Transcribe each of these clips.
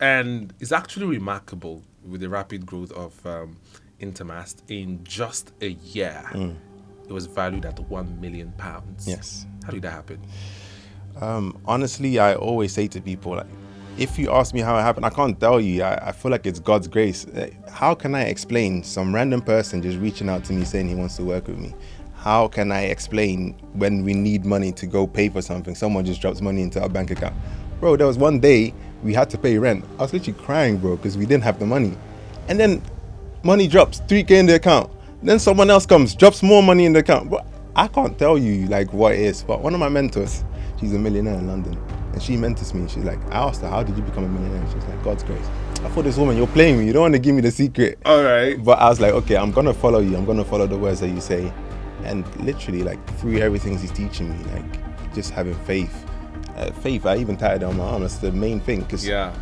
And it's actually remarkable with the rapid growth of Intermast. In just a year, it was valued at £1 million. Yes. How did that happen? Honestly, I always say to people, like, if you ask me how it happened, I can't tell you. I feel like it's God's grace. How can I explain some random person just reaching out to me saying he wants to work with me? How can I explain when we need money to go pay for something, someone just drops money into our bank account? Bro, there was one day we had to pay rent. I was literally crying, bro, because we didn't have the money. And then money drops, 3K in the account. Then someone else comes, drops more money in the account. But I can't tell you like what it is. But one of my mentors, she's a millionaire in London, and she mentors me. She's like, I asked her, how did you become a millionaire? She's like, God's grace. I thought, this woman, you're playing me. You don't want to give me the secret. All right. But I was like, okay, I'm going to follow you. I'm going to follow the words that you say. And literally, like, through everything he's teaching me, like, just having faith. Faith, I even tied it on my arm. That's the main thing. Because I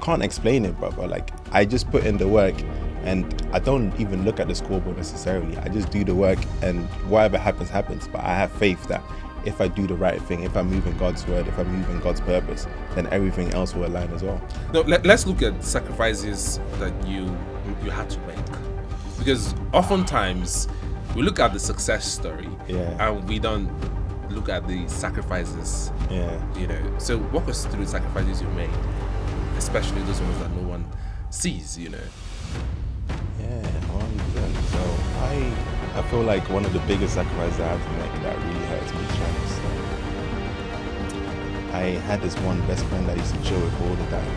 can't explain it, brother. Like, I just put in the work, and I don't even look at the scoreboard necessarily. I just do the work, and whatever happens, happens. But I have faith that if I do the right thing, if I move in God's word, if I move in God's purpose, then everything else will align as well. Now, let's look at sacrifices that you had to make. Because oftentimes, we look at the success story, and we don't look at the sacrifices. So walk us through the sacrifices you made, especially those ones that no one sees. Yeah, 100%. So I feel like one of the biggest sacrifices I have to make that really hurts me is I had this one best friend that I used to chill with all the time.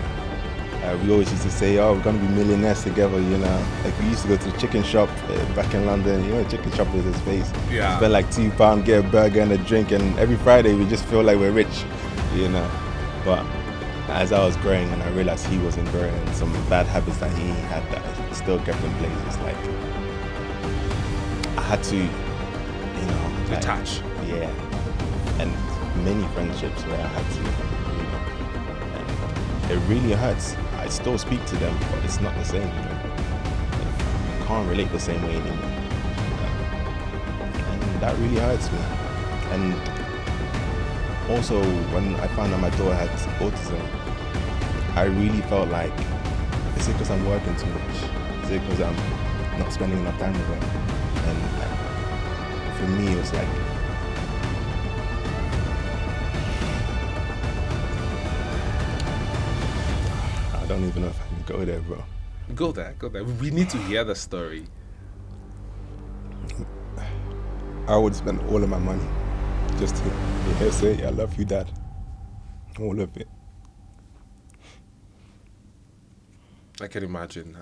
We always used to say, oh, we're going to be millionaires together, you know. Like, we used to go to the chicken shop back in London. You know, chicken shop is his face. Yeah. Spend like £2, get a burger and a drink, and every Friday we just feel like we're rich, you know. But as I was growing and I realized he wasn't growing, and some bad habits that he had that still kept in place, it's like I had to, you know, detach. Yeah. And many friendships where I had to, you know, and it really hurts. I still speak to them, but it's not the same. You know? I can't relate the same way anymore. And that really hurts me. And also, when I found out my daughter had autism, I really felt like, is it because I'm working too much? Is it because I'm not spending enough time with her? And for me, it was like, I don't even know if I can go there, bro. Go there. We need to hear the story. I would spend all of my money just to say, I love you, Dad. All of it. I can imagine.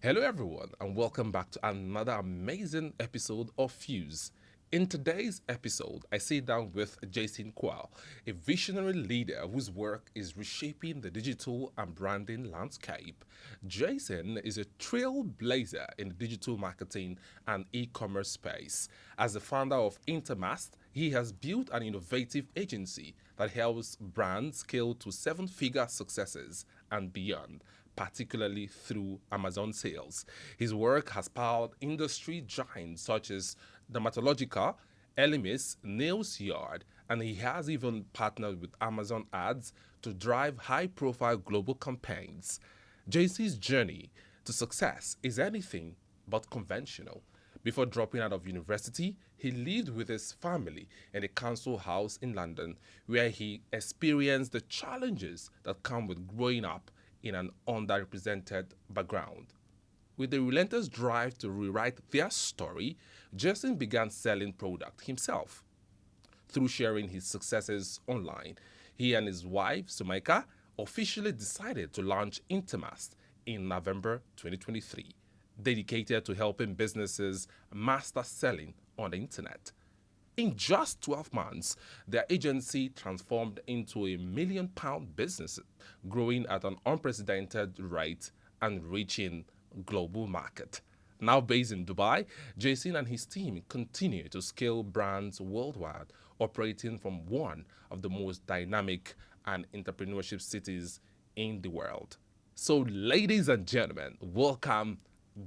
Hello, everyone, and welcome back to another amazing episode of Fuse. In today's episode, I sit down with Jason Kwao, a visionary leader whose work is reshaping the digital and branding landscape. Jason is a trailblazer in the digital marketing and e-commerce space. As the founder of Intermast, he has built an innovative agency that helps brands scale to seven-figure successes and beyond, particularly through Amazon sales. His work has powered industry giants such as Dermatologica, Elemis, Nails Yard, and he has even partnered with Amazon Ads to drive high-profile global campaigns. JC's journey to success is anything but conventional. Before dropping out of university, he lived with his family in a council house in London, where he experienced the challenges that come with growing up in an underrepresented background. With a relentless drive to rewrite their story, Jason began selling product himself. Through sharing his successes online, he and his wife, Sumaika, officially decided to launch Intermast in November 2023, dedicated to helping businesses master selling on the internet. In just 12 months, their agency transformed into a £1 million business, growing at an unprecedented rate and reaching global market. Now based in Dubai, Jason and his team continue to scale brands worldwide, operating from one of the most dynamic and entrepreneurship cities in the world. So ladies and gentlemen, welcome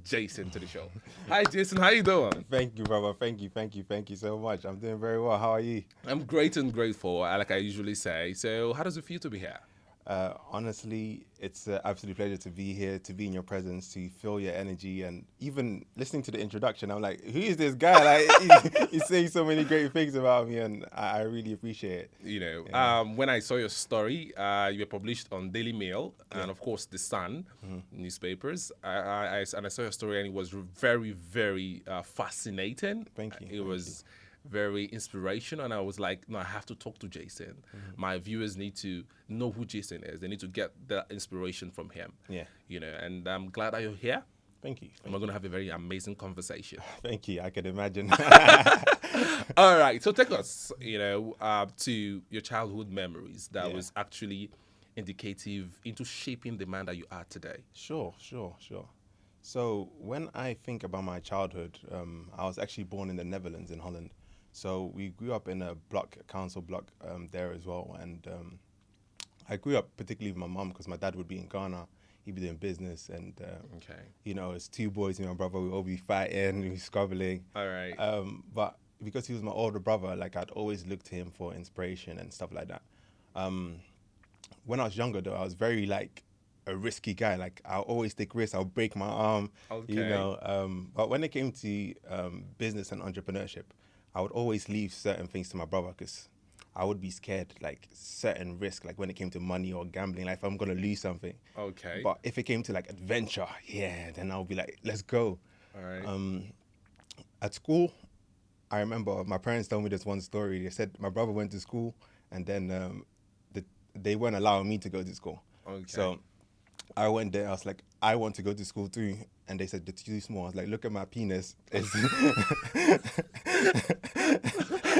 Jason to the show. Hi Jason, how you doing? Thank you, brother. Thank you so much. I'm doing very well. How are you? I'm great and grateful, like I usually say. So how does it feel to be here? Honestly, it's an absolute pleasure to be here, to be in your presence, to feel your energy, and even listening to the introduction, I'm like, who is this guy? Like, he's saying so many great things about me, and I really appreciate it. You know, Yeah. when I saw your story, you were published on Daily Mail and, Yeah. of course, The Sun newspapers. And I saw your story, and it was very, very fascinating. Thank you. It Thank was very inspirational, and I was like, no, I have to talk to Jason. My viewers need to know who Jason is. They need to get that inspiration from him. Yeah. You know, and I'm glad that you're here. Thank you. And we're going to have a very amazing conversation. Thank you. I can imagine. All right, so take us, to your childhood memories that Yeah. was actually indicative into shaping the man that you are today. Sure. So when I think about my childhood, I was actually born in the Netherlands, in Holland. So we grew up in a council block there as well. And I grew up particularly with my mum because my dad would be in Ghana. He'd be doing business. And, Okay. it's two boys and my brother. We'd all be fighting, we'd be squabbling. All right. But because he was my older brother, like I'd always look to him for inspiration and stuff like that. When I was younger, though, I was very like a risky guy. Like I'll always take risks. I'll break my arm, Okay. But when it came to business and entrepreneurship, I would always leave certain things to my brother because I would be scared, like certain risk, like when it came to money or gambling, like if I'm gonna lose something. Okay. But if it came to like adventure, yeah, then I'll be like, let's go. All right. At school, I remember my parents told me this one story. They said my brother went to school and then they weren't allowing me to go to school. Okay. So I went there. I was like, I want to go to school too. And they said, "You're too small." I was like, look at my penis. It's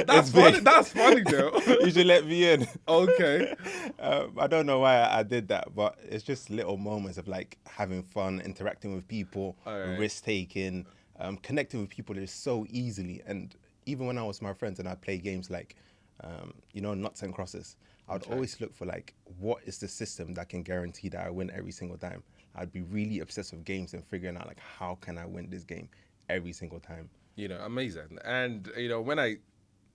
That's funny. That's funny, though. you should let me in. Okay. I don't know why I did that, but it's just little moments of like having fun, interacting with people, All right. risk taking, connecting with people is so easily. And even when I was with my friends and I play games like, nuts and crosses, I'd always look for like, what is the system that can guarantee that I win every single time? I'd be really obsessed with games and figuring out like, how can I win this game every single time? Amazing. And, when I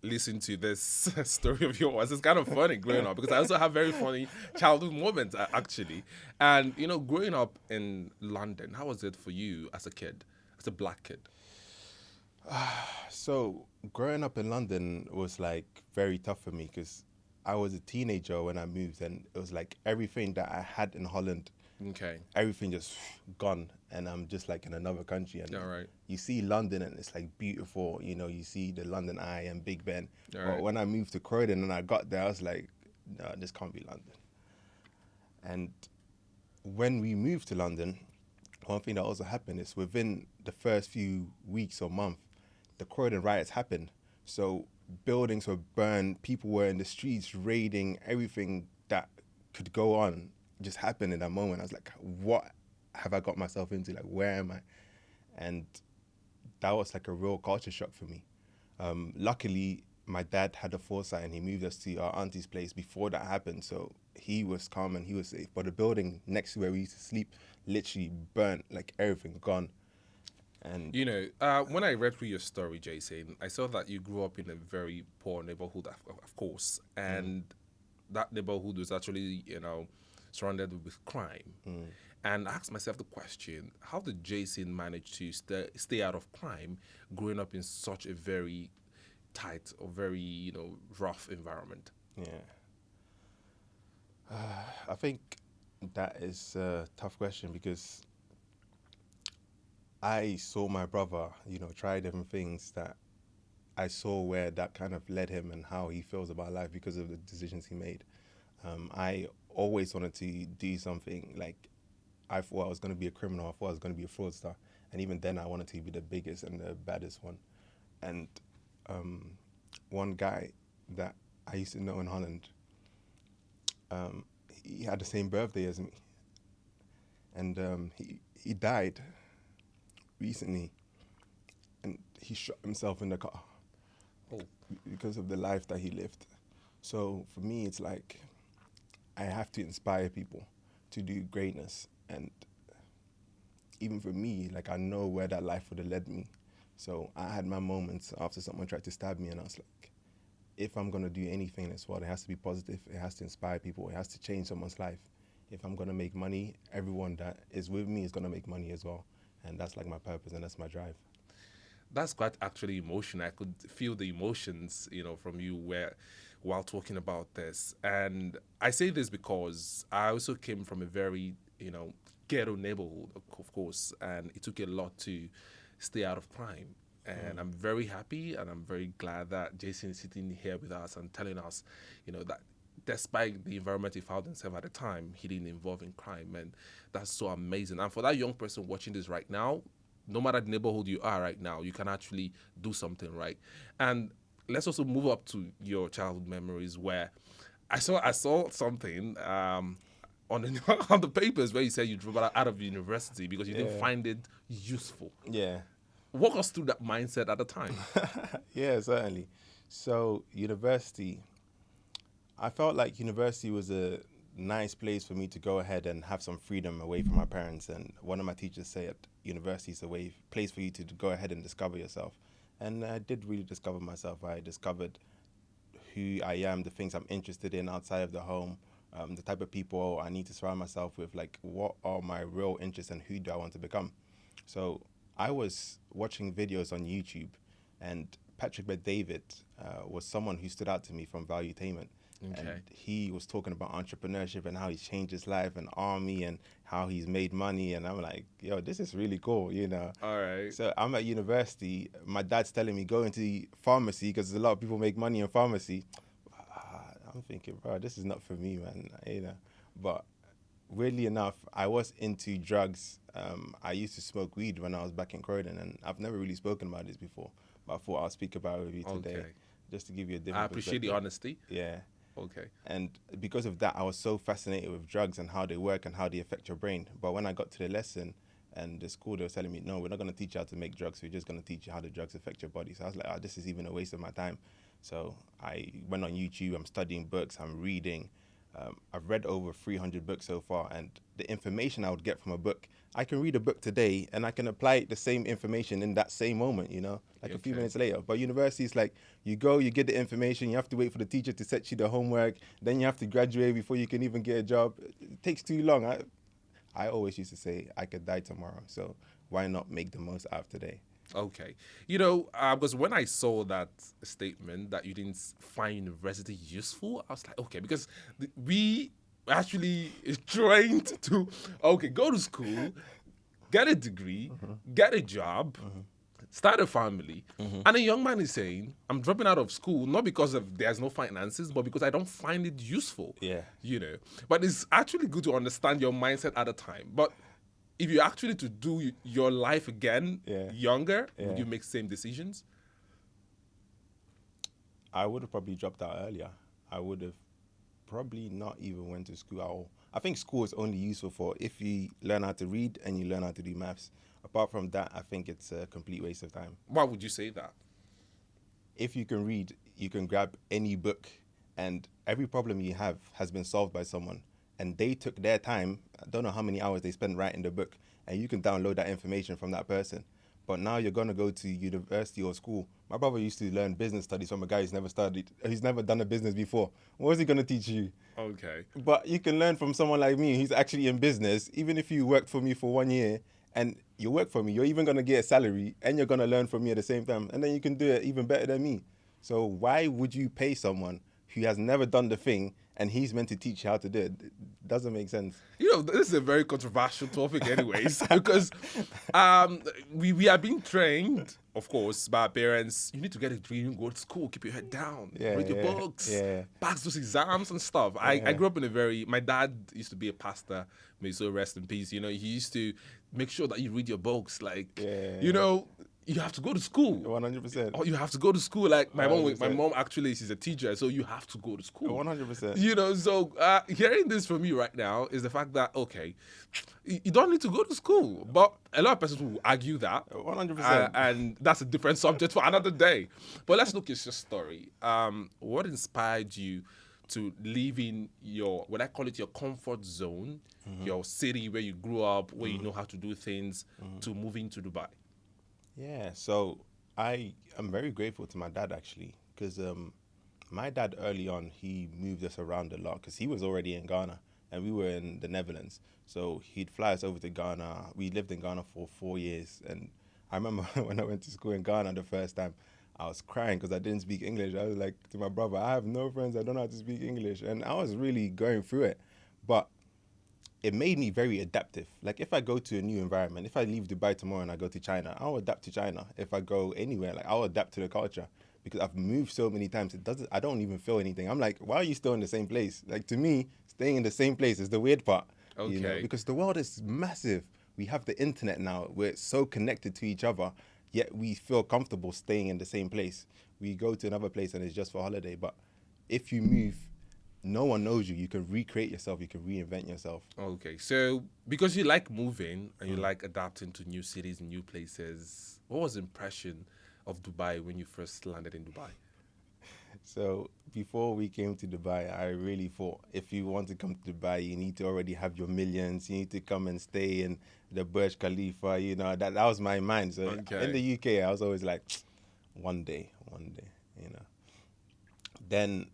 listen to this story of yours, it's kind of funny growing up because I also have very funny childhood moments, actually. And, growing up in London, how was it for you as a kid, as a black kid? So growing up in London was like very tough for me because I was a teenager when I moved, and it was like everything that I had in Holland, Okay. everything just gone, and I'm just like in another country. And All right. you see London and it's like beautiful, you see the London Eye and Big Ben. All But right. when I moved to Croydon and I got there, I was like, no, this can't be London. And when we moved to London, one thing that also happened is within the first few weeks or month, the Croydon riots happened. So buildings were burned, people were in the streets raiding, everything that could go on just happened in that moment. I was like, what have I got myself into? Like, where am I? And that was like a real culture shock for me. Luckily, my dad had the foresight and he moved us to our auntie's place before that happened. So he was calm and he was safe. But the building next to where we used to sleep literally burnt, like everything gone. And when I read through your story, Jason, I saw that you grew up in a very poor neighborhood, of course, and that neighborhood was actually, surrounded with crime. And I asked myself the question: how did Jason manage to stay out of crime, growing up in such a very tight or very rough environment? yeah, I think that is a tough question because I saw my brother, try different things that I saw where that kind of led him and how he feels about life because of the decisions he made. I always wanted to do something like I thought I was going to be a criminal. I thought I was going to be a fraudster. And even then I wanted to be the biggest and the baddest one. And one guy that I used to know in Holland, he had the same birthday as me. And he died recently, and he shot himself in the car because of the life that he lived. So for me, it's like I have to inspire people to do greatness. And even for me, like I know where that life would have led me. So I had my moments after someone tried to stab me, and I was like, if I'm going to do anything in this world, it has to be positive. It has to inspire people. It has to change someone's life. If I'm going to make money, everyone that is with me is going to make money as well. And that's like my purpose and that's my drive. That's quite actually emotional. I could feel the emotions, from you while talking about this. And I say this because I also came from a very, ghetto neighborhood, of course, and it took a lot to stay out of crime. And I'm very happy and I'm very glad that Jason is sitting here with us and telling us, that despite the environment he found himself at the time, he didn't involve in crime. And that's so amazing. And for that young person watching this right now, no matter the neighborhood you are right now, you can actually do something right. And let's also move up to your childhood memories where I saw something on the papers where you said you dropped out of university because you didn't find it useful. Yeah. Walk us through that mindset at the time. Yeah, certainly. So university, I felt like university was a nice place for me to go ahead and have some freedom away from my parents. And one of my teachers said university is a place for you to go ahead and discover yourself. And I did really discover myself. I discovered who I am, the things I'm interested in outside of the home, the type of people I need to surround myself with, like what are my real interests and who do I want to become. So I was watching videos on YouTube, and Patrick Bet-David was someone who stood out to me from Valuation. Okay. And he was talking about entrepreneurship and how he's changed his life and army and how he's made money. And I'm like, yo, this is really cool, All right. So I'm at university. My dad's telling me go into pharmacy because a lot of people make money in pharmacy. I'm thinking, bro, this is not for me, man. But weirdly enough, I was into drugs. I used to smoke weed when I was back in Croydon, and I've never really spoken about this before. But I thought I'll speak about it with you today, just to give you a different I appreciate the honesty. Yeah. Okay. And because of that, I was so fascinated with drugs and how they work and how they affect your brain. But when I got to the lesson and the school, they were telling me, no, we're not going to teach you how to make drugs. We're just going to teach you how the drugs affect your body. So I was like, this is even a waste of my time. So I went on YouTube. I'm studying books. I'm reading. I've read over 300 books so far. And the information I would get from a book, I can read a book today and I can apply the same information in that same moment, like a few minutes later. But university is like, you go, you get the information, you have to wait for the teacher to set you the homework, then you have to graduate before you can even get a job. It takes too long. I always used to say, I could die tomorrow, so why not make the most out of today? Okay. Because when I saw that statement that you didn't find university useful, I was like, okay, because we actually is trained to, go to school, get a degree, get a job, start a family. And a young man is saying, I'm dropping out of school, not because there's no finances, but because I don't find it useful. Yeah. But it's actually good to understand your mindset at a time. But if you actually to do your life again younger, would you make same decisions? I would have probably dropped out earlier. I would have probably not even went to school at all. I think school is only useful for if you learn how to read and you learn how to do maths. Apart from that, I think it's a complete waste of time. Why would you say that? If you can read, you can grab any book, and every problem you have has been solved by someone. And they took their time, I don't know how many hours they spent writing the book, and you can download that information from that person. But now you're going to go to university or school. My brother used to learn business studies from a guy who's never done a business before. What is he going to teach you? Okay. But you can learn from someone like me who's actually in business. Even if you worked for me for 1 year and you work for me, you're even going to get a salary and you're going to learn from me at the same time. And then you can do it even better than me. So why would you pay someone who has never done the thing and he's meant to teach you how to do it? It doesn't make sense. This is a very controversial topic anyways, because we are being trained, of course, by our parents. You need to get a degree, you go to school, keep your head down, read your books, pass those exams and stuff. I grew up my dad used to be a pastor, may so rest in peace. He used to make sure that you read your books, you have to go to school. 100%. Oh, you have to go to school. Like my mom actually, she's a teacher, so you have to go to school. 100%. So hearing this from you right now is the fact that, okay, you don't need to go to school. But a lot of persons will argue that. 100%. And that's a different subject for another day. But let's look at your story. What inspired you to leave in what I call it, your comfort zone, your city where you grew up, where you know how to do things, to moving to Dubai? Yeah, so I am very grateful to my dad, actually, because My dad early on, he moved us around a lot because he was already in Ghana and we were in the Netherlands. So he'd fly us over to Ghana. We lived in Ghana for 4 years. And I remember when I went to school in Ghana the first time, I was crying because I didn't speak English. I was like to my brother, I have no friends. I don't know how to speak English. And I was really going through it. But it made me very adaptive. Like if I go to a new environment, if I leave Dubai tomorrow and I go to China, I'll adapt to China. If I go anywhere, like I'll adapt to the culture because I've moved so many times. I don't even feel anything. I'm like, why are you still in the same place? Like to me, staying in the same place is the weird part, Okay. because the world is massive. We have the internet now. We're so connected to each other, yet we feel comfortable staying in the same place. We go to another place and it's just for holiday. But if you move, no one knows you. You can recreate yourself. You can reinvent yourself. Okay, so because you like moving and you like adapting to new cities and new places, what was the impression of Dubai when you first landed in Dubai? So before we came to Dubai, I really thought if you want to come to Dubai, you need to already have your millions. You need to come and stay in the Burj Khalifa. That was my mind. So Okay. in the UK, I was always like, one day. Then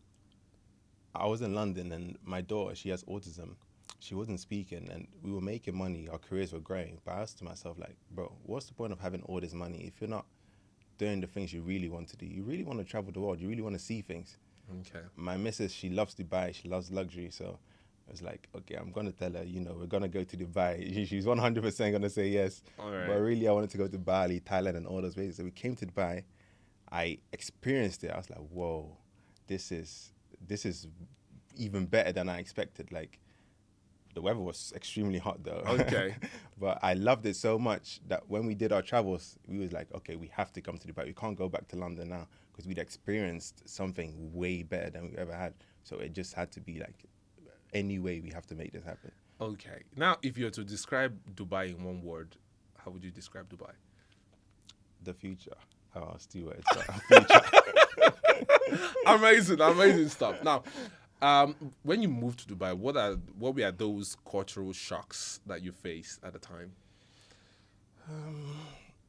I was in London and my daughter, she has autism. She wasn't speaking and we were making money. Our careers were growing. But I asked to myself, like, bro, what's the point of having all this money if you're not doing the things you really want to do? You really want to travel the world. You really want to see things. Okay. My missus, she loves Dubai. She loves luxury. So I was like, okay, I'm going to tell her, we're going to go to Dubai. She's 100% going to say yes. All right. But really, I wanted to go to Bali, Thailand, and all those places. So we came to Dubai. I experienced it. I was like, whoa, this is even better than I expected. Like, the weather was extremely hot though. Okay. But I loved it so much that when we did our travels, we was like, okay, we have to come to Dubai. We can't go back to London now because we'd experienced something way better than we ever had. So it just had to be like, any way we have to make this happen. Okay. Now, if you were to describe Dubai in one word, how would you describe Dubai? The future. Oh, Stewart. Future. Amazing stuff. Now, when you moved to Dubai, what were those cultural shocks that you faced at the time?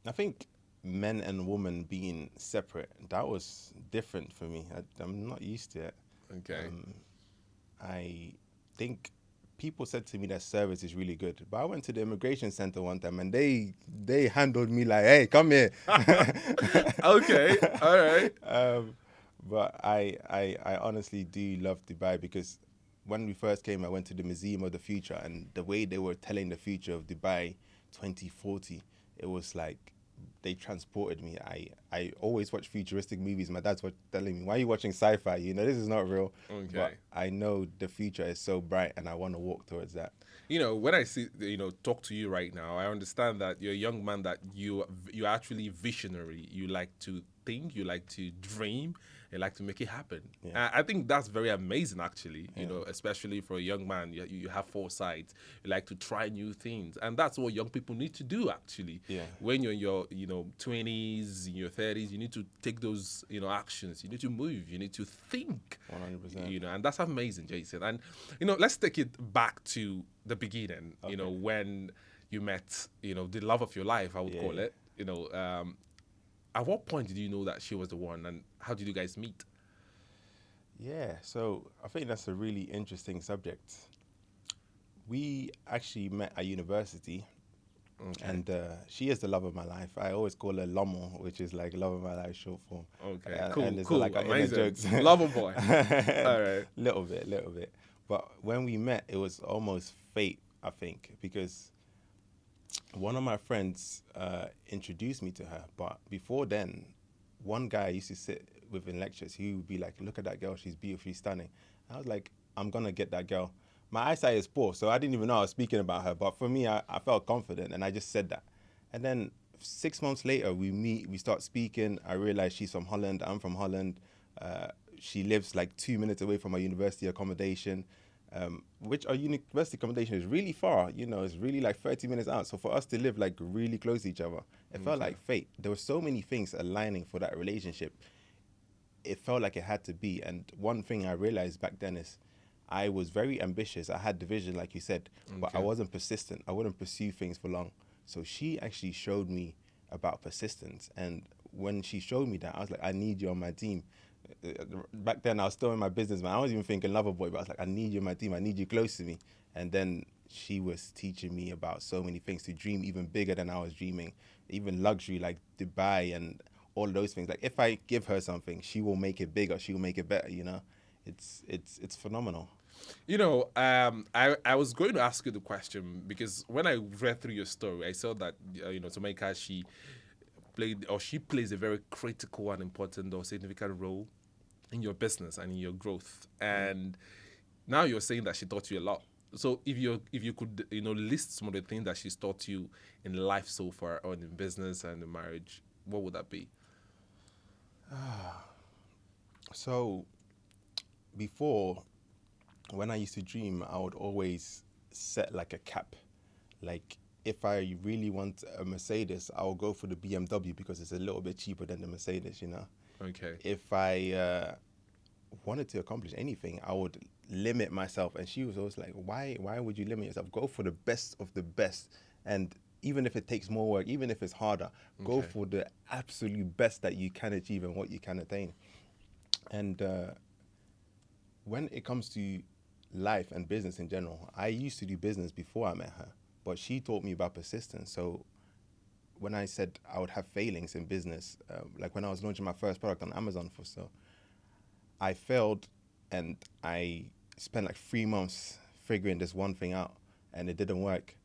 I think men and women being separate, that was different for me. I'm not used to it. Okay. I think people said to me that service is really good, but I went to the immigration center one time and they handled me like, hey, come here. Okay. All right. But I honestly do love Dubai because when we first came, I went to the Museum of the Future, and the way they were telling the future of Dubai 2040, it was like they transported me. I always watch futuristic movies. My dad's telling me, why are you watching sci-fi? This is not real. Okay. But I know the future is so bright and I want to walk towards that. When I talk to you right now, I understand that you're a young man, that you're actually visionary. You like to think, you like to dream, you like to make it happen. Yeah. I think that's very amazing, actually, especially for a young man. You have foresight, you like to try new things. And that's what young people need to do, actually. Yeah. When you're in your 20s, in your 30s, you need to take those actions. You need to move, you need to think. 100%. And that's amazing, Jason. And let's take it back to the beginning. Okay. When you met the love of your life, I would call it. At what point did you know that she was the one, and how did you guys meet? Yeah, so I think that's a really interesting subject. We actually met at university. Okay. And she is the love of my life. I always call her Lomo, which is like love of my life short form. Okay, cool, like amazing. jokes. Lover boy. All right. Little bit. But when we met, it was almost fate, I think, because one of my friends introduced me to her. But before then, one guy I used to sit with in lectures, he would be like, look at that girl, she's beautiful, she's stunning. I was like, I'm going to get that girl. My eyesight is poor, so I didn't even know I was speaking about her. But for me, I felt confident, and I just said that. And then 6 months later, we meet, we start speaking. I realized she's from Holland, I'm from Holland. She lives like 2 minutes away from our university accommodation, which our university accommodation is really far. It's really like 30 minutes out. So for us to live like really close to each other, it felt like fate. There were so many things aligning for that relationship. It felt like it had to be. And one thing I realized back then is, I was very ambitious. I had the vision, like you said, but I wasn't persistent. I wouldn't pursue things for long. So she actually showed me about persistence. And when she showed me that, I was like, I need you on my team. back then I was still in my business, man. I wasn't even thinking lover boy, but I was like, I need you in my team. I need you close to me. And then she was teaching me about so many things, to dream even bigger than I was dreaming, even luxury like Dubai and all those things. Like if I give her something, she will make it bigger. She will make it better. You know, it's phenomenal. You know, I was going to ask you the question because when I read through your story, I saw that Tomaika, she plays a very critical and important or significant role in your business and in your growth. And now you're saying that she taught you a lot. So if you could list some of the things that she's taught you in life so far, or in business and in marriage, what would that be? So before, when I used to dream, I would always set like a cap. Like if I really want a Mercedes, I'll go for the BMW because it's a little bit cheaper than the Mercedes, you know. Okay. If I wanted to accomplish anything, I would limit myself. And she was always like, why would you limit yourself? Go for the best of the best. And even if it takes more work, even if it's harder, go for the absolute best that you can achieve and what you can attain. And when it comes to life and business in general, I used to do business before I met her, but she taught me about persistence. So when I said I would have failings in business, like when I was launching my first product on Amazon for sale, I failed and I spent like 3 months figuring this one thing out and it didn't work.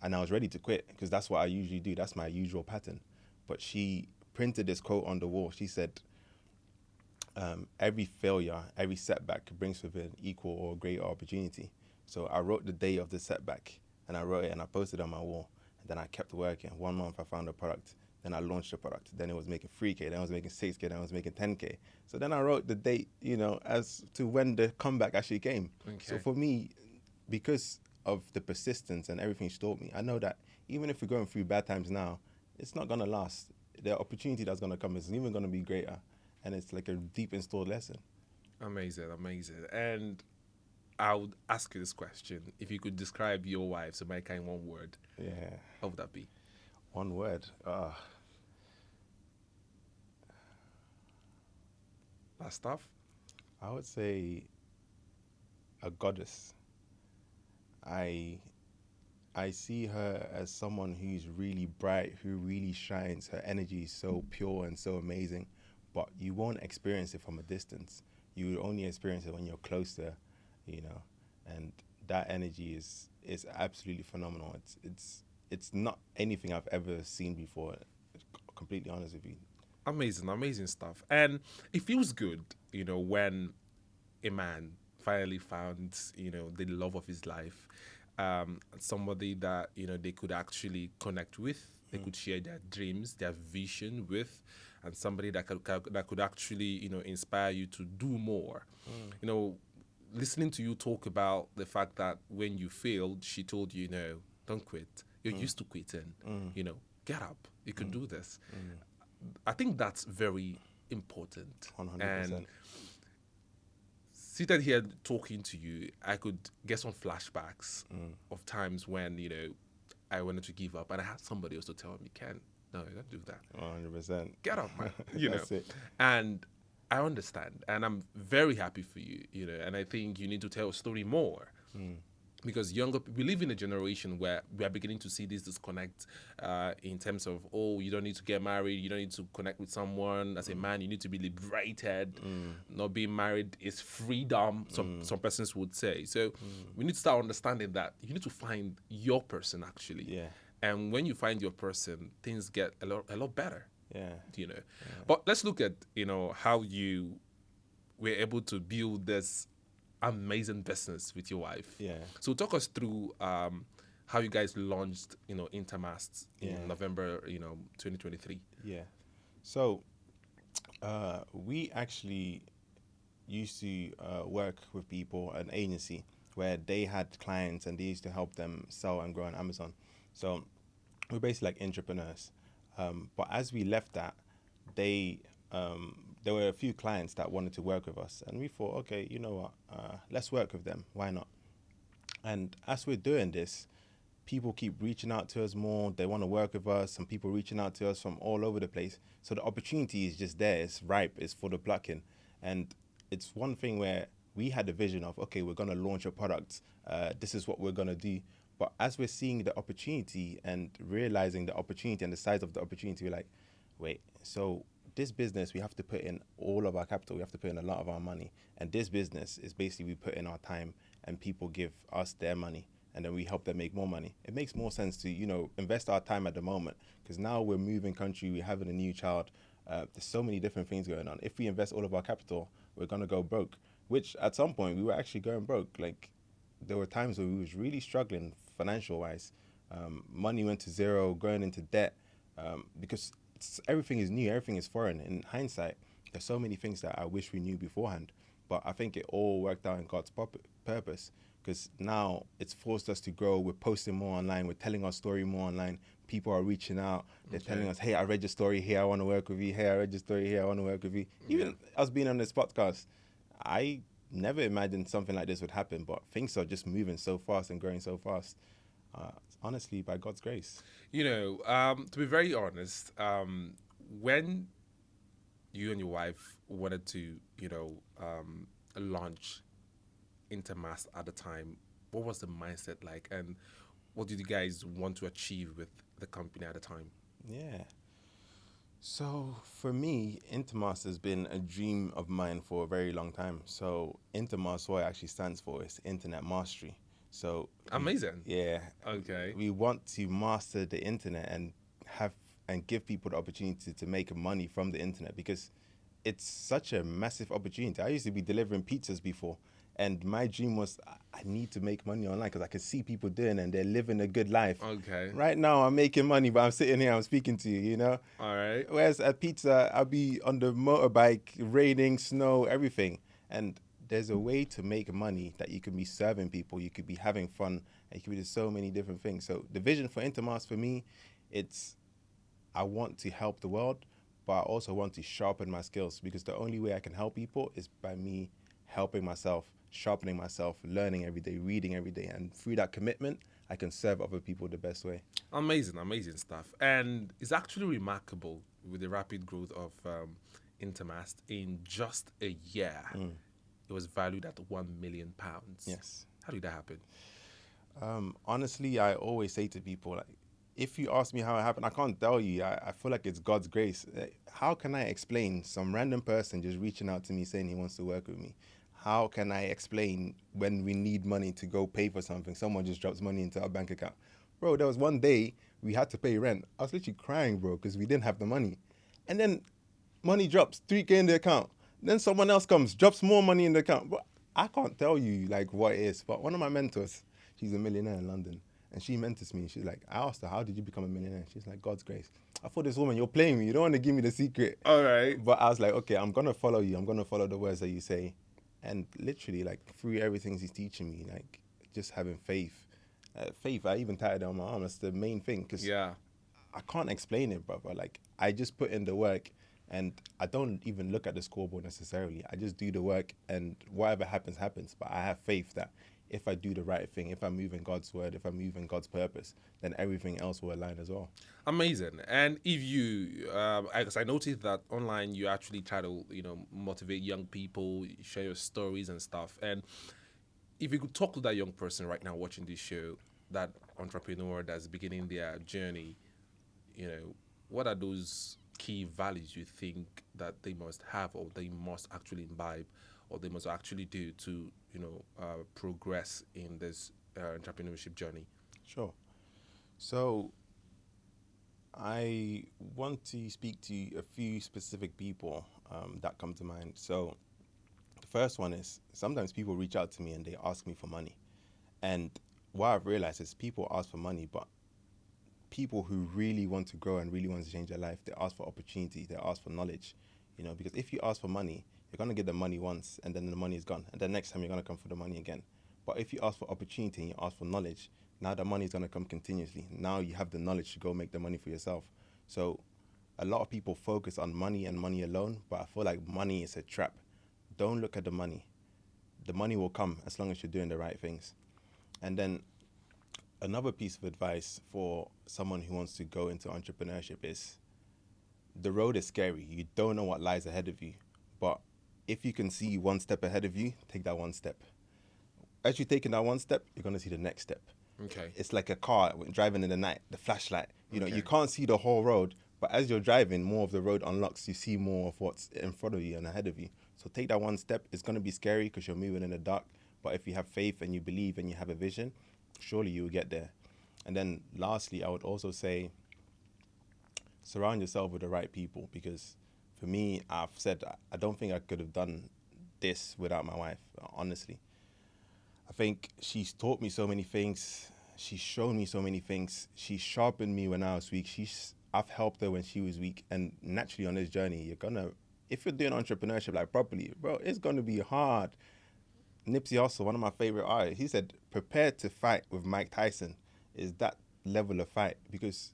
And I was ready to quit because that's what I usually do. That's my usual pattern. But she printed this quote on the wall. She said, every failure, every setback brings with it an equal or greater opportunity. So I wrote the day of the setback and I wrote it and I posted it on my wall. And then I kept working. 1 month I found a product. Then I launched the product. Then it was making 3K. Then I was making 6K. Then I was making 10K. So then I wrote the date, as to when the comeback actually came. Okay. So for me, because of the persistence and everything she taught me, I know that even if we're going through bad times now, it's not going to last. The opportunity that's going to come is even going to be greater. And it's like a deep installed lesson. Amazing. And I would ask you this question. If you could describe your wife, Somaika, in one word, Yeah. what would that be? One word. Last stuff? I would say a goddess. I see her as someone who's really bright, who really shines. Her energy is so pure and so amazing, but you won't experience it from a distance. You will only experience it when you're closer, and that energy is absolutely phenomenal. It's not anything I've ever seen before, completely honest with you. Amazing stuff. And it feels good, when a man finally found, the love of his life, somebody that, they could actually connect with, they could share their dreams, their vision with, and somebody that could actually, inspire you to do more. Listening to you talk about the fact that when you failed, she told you, don't quit. You're used to quitting. Get up. You can do this. I think that's very important. 100%. And seated here talking to you, I could get some flashbacks of times when, I wanted to give up and I had somebody else to tell me, Ken, no, don't do that. 100%. Get up, man. That's it. And I understand. And I'm very happy for you, and I think you need to tell a story more. Because we live in a generation where we are beginning to see this disconnect in terms of, you don't need to get married, you don't need to connect with someone. As a man, you need to be liberated. Not being married is freedom, some persons would say. So we need to start understanding that you need to find your person, actually. Yeah. And when you find your person, things get a lot better. Yeah. But let's look at, how you were able to build this amazing business with your wife. Yeah. So talk us through how you guys launched, Intermast in November, 2023. Yeah. So we actually used to work with people, an agency, where they had clients and they used to help them sell and grow on Amazon. So we're basically like entrepreneurs. But as we left that, there were a few clients that wanted to work with us, and we thought, okay, you know what, let's work with them. Why not? And as we're doing this, people keep reaching out to us more. They want to work with us. Some people reaching out to us from all over the place. So the opportunity is just there. It's ripe. It's for the plucking. And it's one thing where we had a vision of, okay, we're going to launch a product. This is what we're going to do. But as we're seeing the opportunity and realizing the opportunity and the size of the opportunity, we're like, wait, so this business, we have to put in all of our capital. We have to put in a lot of our money. And this business is basically we put in our time and people give us their money and then we help them make more money. It makes more sense to, invest our time at the moment because now we're moving country, we're having a new child. There's so many different things going on. If we invest all of our capital, we're going to go broke, which at some point we were actually going broke. Like there were times where we was really struggling financial wise. Money went to zero, going into debt because everything is new, everything is foreign. In hindsight, there's so many things that I wish we knew beforehand, but I think it all worked out in God's purpose because now it's forced us to grow. We're posting more online, we're telling our story more online. People are reaching out, they're telling us, hey, I read your story here, I want to work with you. Hey, I read your story here, I want to work with you. Even us being on this podcast, I never imagined something like this would happen, but things are just moving so fast and growing so fast. Honestly, by God's grace. To be very honest, when you and your wife wanted to, launch Intermast at the time, what was the mindset like, and what did you guys want to achieve with the company at the time? Yeah. So for me, Intermast has been a dream of mine for a very long time. So Intermast, what it actually stands for is Internet Mastery. So amazing. Okay. We want to master the internet and give people the opportunity to make money from the internet because it's such a massive opportunity. I used to be delivering pizzas before, and my dream was I need to make money online because I can see people doing it and they're living a good life. Okay. Right now I'm making money, but I'm sitting here, I'm speaking to you, All right. Whereas at pizza, I'll be on the motorbike, raining, snow, everything. And there's a way to make money that you can be serving people, you could be having fun, and you could be doing so many different things. So the vision for Intermast for me, it's I want to help the world, but I also want to sharpen my skills because the only way I can help people is by me helping myself, sharpening myself, learning every day, reading every day. And through that commitment, I can serve other people the best way. Amazing stuff. And it's actually remarkable with the rapid growth of Intermast. In just a year, it was valued at £1 million. Yes. How did that happen? Honestly, I always say to people, like, if you ask me how it happened, I can't tell you. I feel like it's God's grace. How can I explain some random person just reaching out to me saying he wants to work with me? How can I explain when we need money to go pay for something, someone just drops money into our bank account? Bro, there was one day we had to pay rent. I was literally crying, bro, because we didn't have the money. And then money drops, 3K in the account. Then someone else comes, drops more money in the account. But I can't tell you like what it is. But one of my mentors, she's a millionaire in London. And she mentors me. She's like, I asked her, how did you become a millionaire? She's like, God's grace. I thought, this woman, you're playing me. You don't want to give me the secret. All right. But I was like, okay, I'm going to follow you. I'm going to follow the words that you say. And literally, like, through everything he's teaching me, like, just having faith. Faith, I even tatted it on my arm. That's the main thing. Because I can't explain it, brother. Like, I just put in the work. And I don't even look at the scoreboard necessarily. I just do the work. And whatever happens, happens. But I have faith that if I do the right thing, if I move in God's word, if I move in God's purpose, then everything else will align as well. Amazing. And if you, because I noticed that online you actually try to, motivate young people, share your stories and stuff. And if you could talk to that young person right now watching this show, that entrepreneur that's beginning their journey, what are those key values you think that they must have or they must actually imbibe or they must actually do to progress in this entrepreneurship journey? Sure. So I want to speak to a few specific people that come to mind. So the first one is sometimes people reach out to me and they ask me for money. And what I've realized is people ask for money, but people who really want to grow and really want to change their life, they ask for opportunity, they ask for knowledge, because if you ask for money, you're going to get the money once and then the money is gone. And the next time you're going to come for the money again. But if you ask for opportunity and you ask for knowledge, now the money is going to come continuously. Now you have the knowledge to go make the money for yourself. So a lot of people focus on money and money alone, but I feel like money is a trap. Don't look at the money. The money will come as long as you're doing the right things. And then another piece of advice for someone who wants to go into entrepreneurship is the road is scary. You don't know what lies ahead of you, but if you can see one step ahead of you, take that one step. As you're taking that one step, you're going to see the next step. Okay. It's like a car when driving in the night, the flashlight. You know, Okay. you can't see the whole road, but as you're driving, more of the road unlocks. You see more of what's in front of you and ahead of you. So take that one step. It's going to be scary because you're moving in the dark, but if you have faith and you believe and you have a vision, surely you will get there. And then lastly, I would also say surround yourself with the right people, because for me, I've said I don't think I could have done this without my wife, honestly. I think she's taught me so many things. She's shown me so many things. She sharpened me when I was weak. I've helped her when she was weak. And naturally on this journey, if you're doing entrepreneurship like properly, bro, it's gonna be hard. Nipsey Hussle, one of my favorite artists, he said, prepare to fight with Mike Tyson is that level of fight, because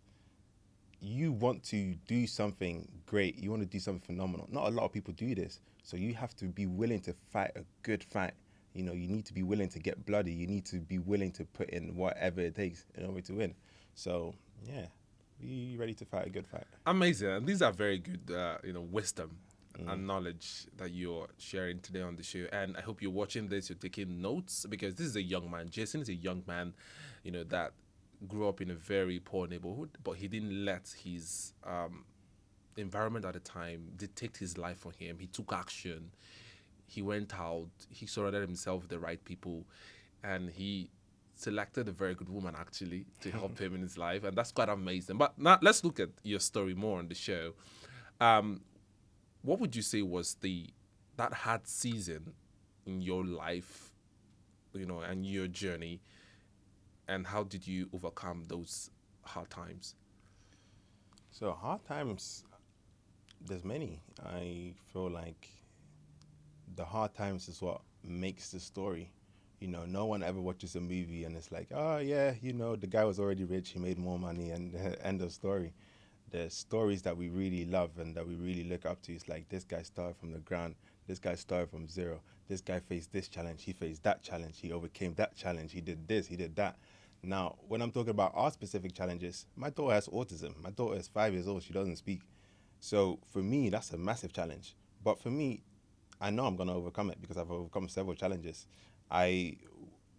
you want to do something great. You want to do something phenomenal. Not a lot of people do this. So you have to be willing to fight a good fight. You know, you need to be willing to get bloody. You need to be willing to put in whatever it takes in order to win. So, yeah, be ready to fight a good fight. Amazing. And these are very good, wisdom and knowledge that you're sharing today on the show. And I hope you're watching this, you're taking notes, because this is a young man. Jason is a young man, that grew up in a very poor neighborhood, but he didn't let his environment at the time dictate his life for him. He took action. He went out. He surrounded himself with the right people, and he selected a very good woman actually to help him in his life, and that's quite amazing. But now let's look at your story more on the show. What would you say was that hard season in your life, and your journey, and how did you overcome those hard times? So hard times, there's many. I feel like the hard times is what makes the story. No one ever watches a movie and it's like, oh yeah, the guy was already rich, he made more money, and end of story. The stories that we really love and that we really look up to is like, this guy started from the ground, this guy started from zero, this guy faced this challenge, he faced that challenge, he overcame that challenge, he did this, he did that. Now, when I'm talking about our specific challenges, my daughter has autism. My daughter is 5 years old, she doesn't speak. So for me, that's a massive challenge. But for me, I know I'm going to overcome it because I've overcome several challenges. I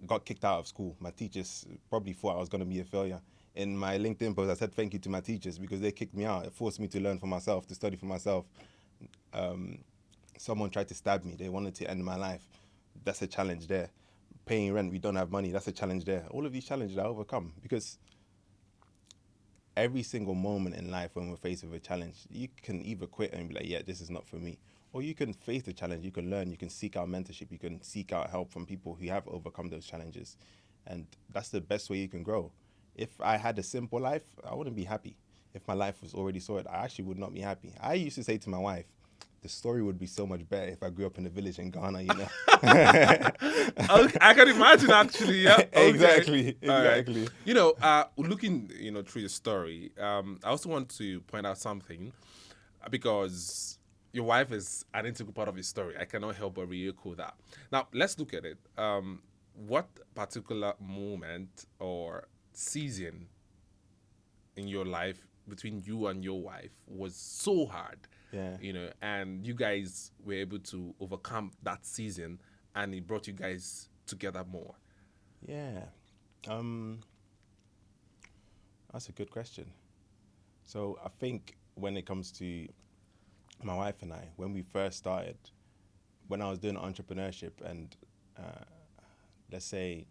got kicked out of school. My teachers probably thought I was going to be a failure. In my LinkedIn post, I said thank you to my teachers because they kicked me out. It forced me to learn for myself, to study for myself. Someone tried to stab me. They wanted to end my life. That's a challenge there. Paying rent, we don't have money. That's a challenge there. All of these challenges I overcome because every single moment in life when we're faced with a challenge, you can either quit and be like, yeah, this is not for me. Or you can face the challenge, you can learn, you can seek out mentorship, you can seek out help from people who have overcome those challenges. And that's the best way you can grow. If I had a simple life, I wouldn't be happy. If my life was already sorted, I actually would not be happy. I used to say to my wife, the story would be so much better if I grew up in a village in Ghana, Okay, I can imagine actually, yeah. Okay. Exactly. Right. Looking, through your story, I also want to point out something because your wife is an integral part of your story. I cannot help but re-echo that. Now, let's look at it. What particular moment or season in your life between you and your wife was so hard? Yeah. And you guys were able to overcome that season, and it brought you guys together more. Yeah. That's a good question. So I think when it comes to my wife and I, when we first started, when I was doing entrepreneurship and let's say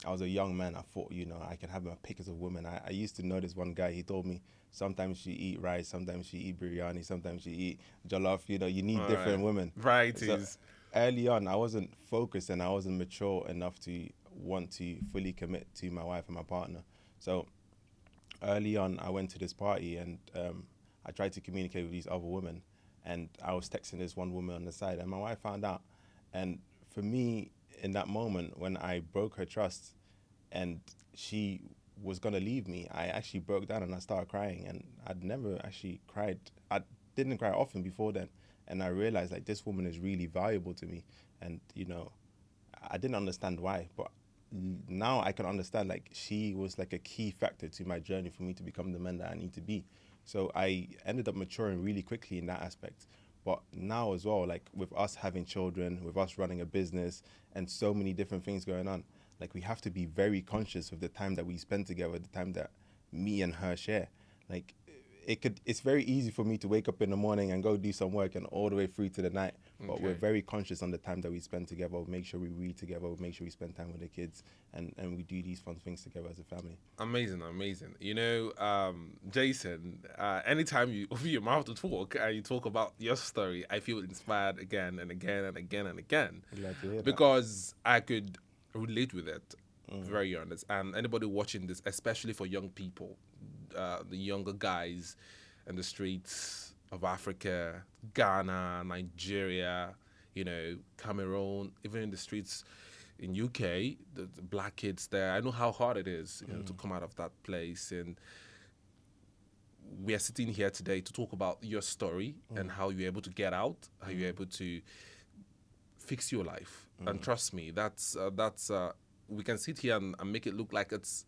I was a young man, I thought, I can have my pickers of women. I used to know this one guy, he told me sometimes she eat rice, sometimes she eat biryani, sometimes she eat jollof, you need different women. Varieties. So early on, I wasn't focused and I wasn't mature enough to want to fully commit to my wife and my partner. So early on, I went to this party and I tried to communicate with these other women, and I was texting this one woman on the side, and my wife found out. And for me, in that moment, when I broke her trust and she was going to leave me, I actually broke down and I started crying, and I'd never actually cried. I didn't cry often before then. And I realized like this woman is really valuable to me. And, I didn't understand why, but now I can understand like she was like a key factor to my journey for me to become the man that I need to be. So I ended up maturing really quickly in that aspect. But now as well, like with us having children, with us running a business, and so many different things going on, like we have to be very conscious of the time that we spend together, the time that me and her share. Like it's very easy for me to wake up in the morning and go do some work and all the way through to the night. But we're very conscious on the time that we spend together. We make sure we read together. We make sure we spend time with the kids, and we do these fun things together as a family. Amazing, amazing. You know, Jason, anytime you open your mouth to talk and you talk about your story, I feel inspired again and again and again and again. Glad to hear that. Because I could relate with it, very honest. And anybody watching this, especially for young people, the younger guys in the streets of Africa, Ghana, Nigeria, you know, Cameroon, even in the streets in UK, the black kids there, I know how hard it is, you know, to come out of that place. And we are sitting here today to talk about your story and how you're able to get out, how you're able to fix your life. And trust me, that's we can sit here and make it look like it's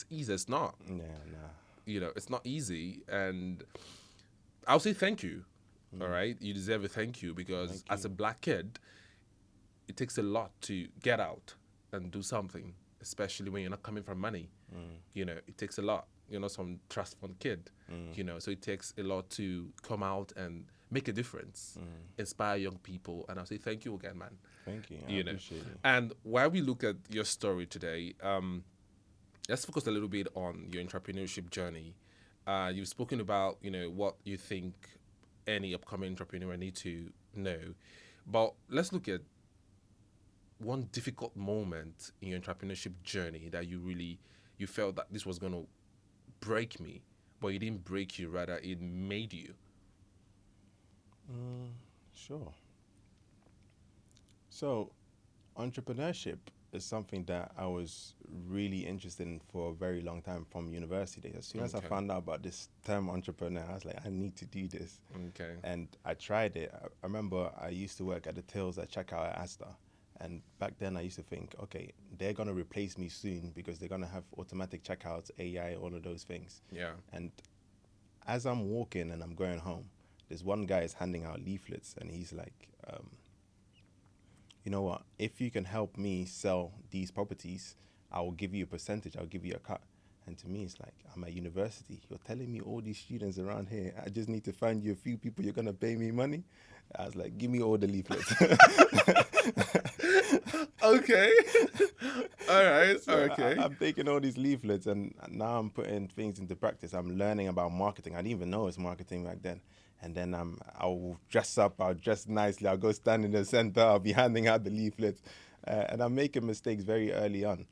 easy. It's not. Yeah, nah. You know, it's not easy. And I'll say thank you. All right, you deserve a thank you, because as a black kid, it takes a lot to get out and do something, especially when you're not coming from money. You know, it takes a lot. You're not some trust fund kid. You know, so it takes a lot to come out and make a difference, inspire young people. And I'll say thank you again, man. Thank you. I You know, appreciate it. and while we look at your story today, let's focus a little bit on your entrepreneurship journey. You've spoken about, you know, what you think any upcoming entrepreneur need to know, but let's look at one difficult moment in your entrepreneurship journey that you felt that this was going to break me, but it didn't break you, rather it made you. Sure. So, entrepreneurship is something that I was really interested in for a very long time from university. As soon as I found out about this term entrepreneur, I was like, I need to do this. Okay. And I tried it. I remember I used to work at the tills at checkout at Asda. And back then I used to think, okay, they're going to replace me soon because they're going to have automatic checkouts, AI, all of those things. Yeah. And as I'm walking and I'm going home, this one guy is handing out leaflets and he's like, you know what, if you can help me sell these properties, I will give you a percentage, I'll give you a cut. And to me, it's like, I'm at university. You're telling me all these students around here, I just need to find you a few people you're going to pay me money? I was like, give me all the leaflets. Okay. All right. So okay. I'm taking all these leaflets and now I'm putting things into practice. I'm learning about marketing. I didn't even know it was marketing back then. And then I'll dress up, I'll dress nicely, I'll go stand in the center, I'll be handing out the leaflets. And I'm making mistakes very early on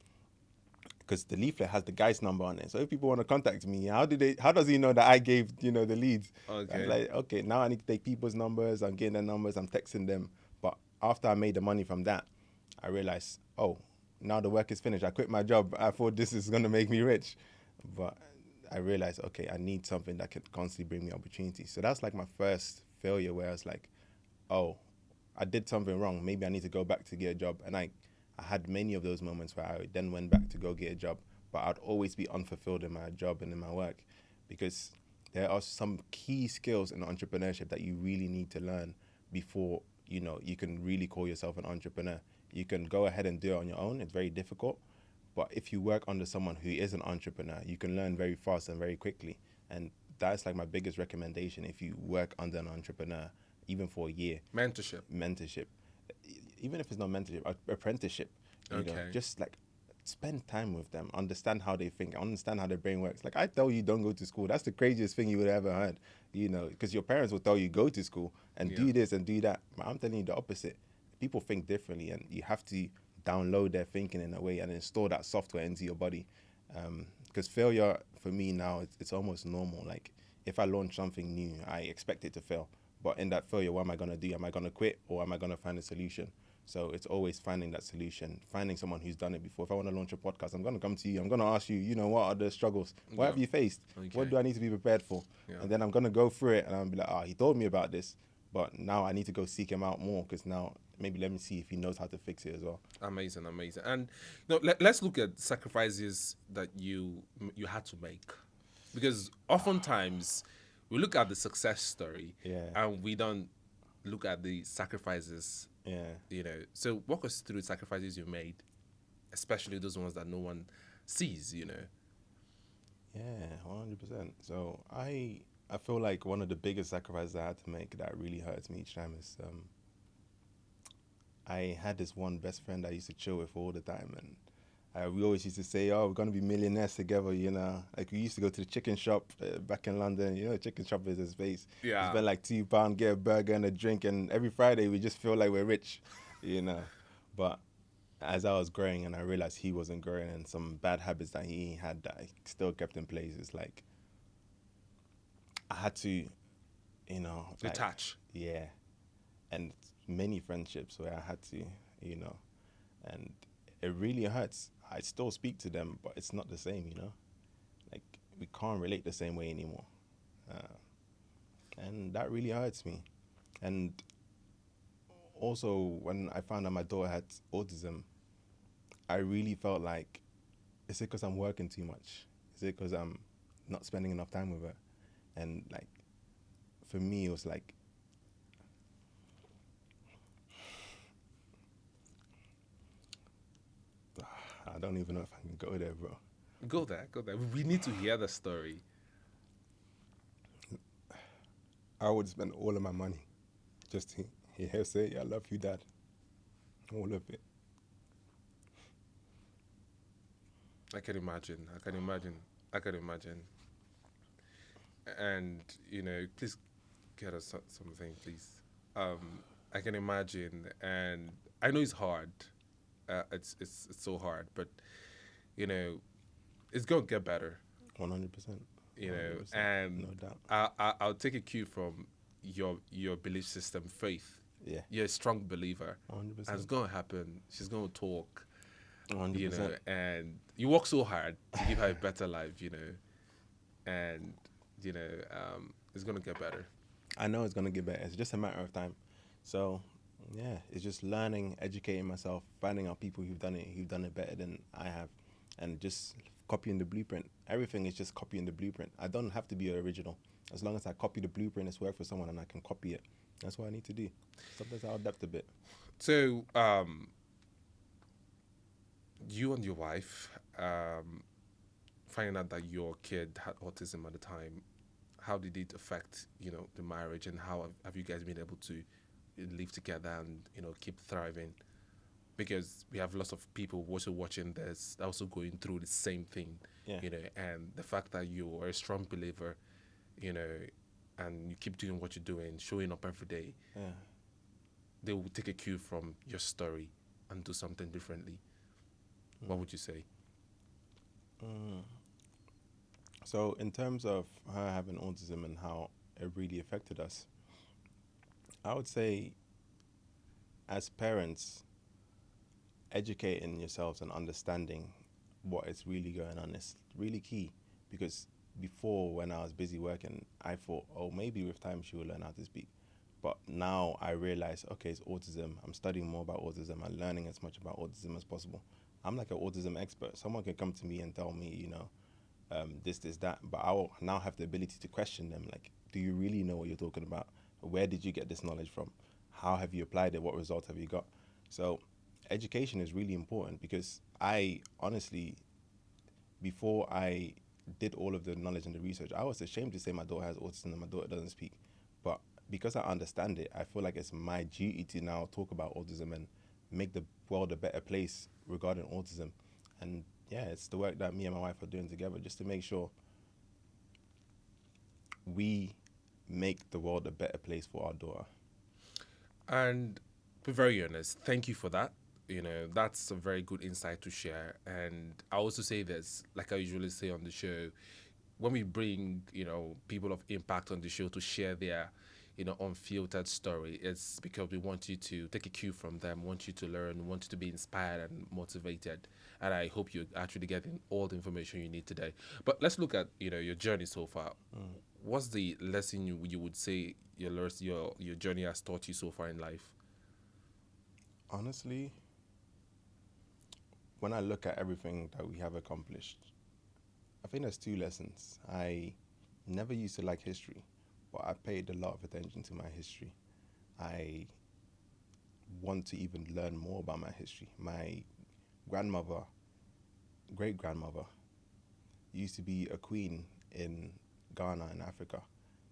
because the leaflet has the guy's number on it. So if people want to contact me, how does he know that I gave, the leads? Okay. I'm like, okay, now I need to take people's numbers, I'm getting their numbers, I'm texting them. But after I made the money from that, I realized, oh, now the work is finished. I quit my job. I thought this is going to make me rich. But I realized, okay, I need something that could constantly bring me opportunities. So that's like my first failure where I was like, oh, I did something wrong. Maybe I need to go back to get a job. And I had many of those moments where I then went back to go get a job, but I'd always be unfulfilled in my job and in my work because there are some key skills in entrepreneurship that you really need to learn before, you can really call yourself an entrepreneur. You can go ahead and do it on your own. It's very difficult. But if you work under someone who is an entrepreneur, you can learn very fast and very quickly. And that's like my biggest recommendation if you work under an entrepreneur, even for a year. Mentorship. Even if it's not mentorship, apprenticeship. Okay. Just like spend time with them, understand how they think, understand how their brain works. Like I tell you, don't go to school. That's the craziest thing you would have ever heard, because your parents will tell you go to school and do this and do that. But I'm telling you the opposite. People think differently and you have to download their thinking in a way and install that software into your body. Because failure for me now, it's almost normal. Like if I launch something new, I expect it to fail. But in that failure, what am I going to do? Am I going to quit or am I going to find a solution? So it's always finding that solution, finding someone who's done it before. If I want to launch a podcast, I'm going to come to you. I'm going to ask you, what are the struggles? What have you faced? Okay. What do I need to be prepared for? Yeah. And then I'm going to go through it and I'll be like, he told me about this. But now I need to go seek him out more because now maybe let me see if he knows how to fix it as well. Amazing. And let's look at sacrifices that you had to make, because oftentimes we look at the success story and we don't look at the sacrifices, Yeah. So walk us through the sacrifices you made, especially those ones that no one sees. Yeah, 100%. So I feel like one of the biggest sacrifices I had to make that really hurts me each time is I had this one best friend I used to chill with all the time, and we always used to say, "Oh, we're gonna be millionaires together," you know. Like we used to go to the chicken shop back in London. You know, chicken shop is a space. You Yeah. spend like £2, get a burger and a drink, and every Friday we just feel like we're rich, you know. But as I was growing and I realized he wasn't growing, and some bad habits that he had that I still kept in place, it's like I had to, like, Detach. yeah, and many friendships where I had to, you know, and it really hurts. I still speak to them, but it's not the same, you know. Like we can't relate the same way anymore, and that really hurts me. And also, when I found out my daughter had autism, I really felt like, is it because I'm working too much? Is it because I'm not spending enough time with her? And like, for me, it was like, I don't even know if I can go there, bro. Go there, go there. We need to hear the story. I would spend all of my money just to hear her say, "I love you, Dad." All of it. I can imagine. I can imagine. I can imagine. And please get us something, please. I can imagine, and I know it's hard. It's so hard, but you know, it's gonna get better. 100%. And No doubt. I'll take a cue from your belief system, faith. Yeah, You're a strong believer, and it's 100%. gonna happen. She's gonna talk, 100%. and you work so hard to give her a better life, and it's gonna get better. I know it's gonna get better. It's just a matter of time. So, yeah, it's just learning, educating myself, finding out people who've done it better than I have, and just copying the blueprint. Everything is just copying the blueprint. I don't have to be original. As long as I copy the blueprint, it's work for someone, and I can copy it. That's what I need to do. Sometimes I'll adapt a bit. So, you and your wife, finding out that your kid had autism at the time, how did it affect the marriage, and how have you guys been able to live together and keep thriving? Because we have lots of people also watching this, also going through the same thing, Yeah. and the fact that you are a strong believer, and you keep doing what you're doing, showing up every day, Yeah. they will take a cue from your story and do something differently. What would you say? So, in terms of her having autism and how it really affected us, I would say, as parents, educating yourselves and understanding what is really going on is really key. Because before, when I was busy working, I thought, oh, maybe with time she will learn how to speak. But now I realize, okay, it's autism. I'm studying more about autism. I'm learning as much about autism as possible. I'm like an autism expert. Someone can come to me and tell me, this, that. But I will now have the ability to question them. Like, do you really know what you're talking about? Where did you get this knowledge from? How have you applied it? What results have you got? So education is really important, because I honestly, before I did all of the knowledge and the research, I was ashamed to say my daughter has autism and my daughter doesn't speak. But because I understand it, I feel like it's my duty to now talk about autism and make the world a better place regarding autism. And yeah, it's the work that me and my wife are doing together, just to make sure we make the world a better place for our daughter. And to be very honest, thank you for that. That's a very good insight to share. And I also say this, like I usually say on the show, when we bring, people of impact on the show to share their, unfiltered story, it's because we want you to take a cue from them, want you to learn, want you to be inspired and motivated. And I hope you're actually getting all the information you need today. But let's look at, your journey so far. What's the lesson you would say your journey has taught you so far in life? Honestly, when I look at everything that we have accomplished, I think there's two lessons. I never used to like history, but I paid a lot of attention to my history. I want to even learn more about my history. My grandmother, great grandmother, used to be a queen in Ghana in Africa,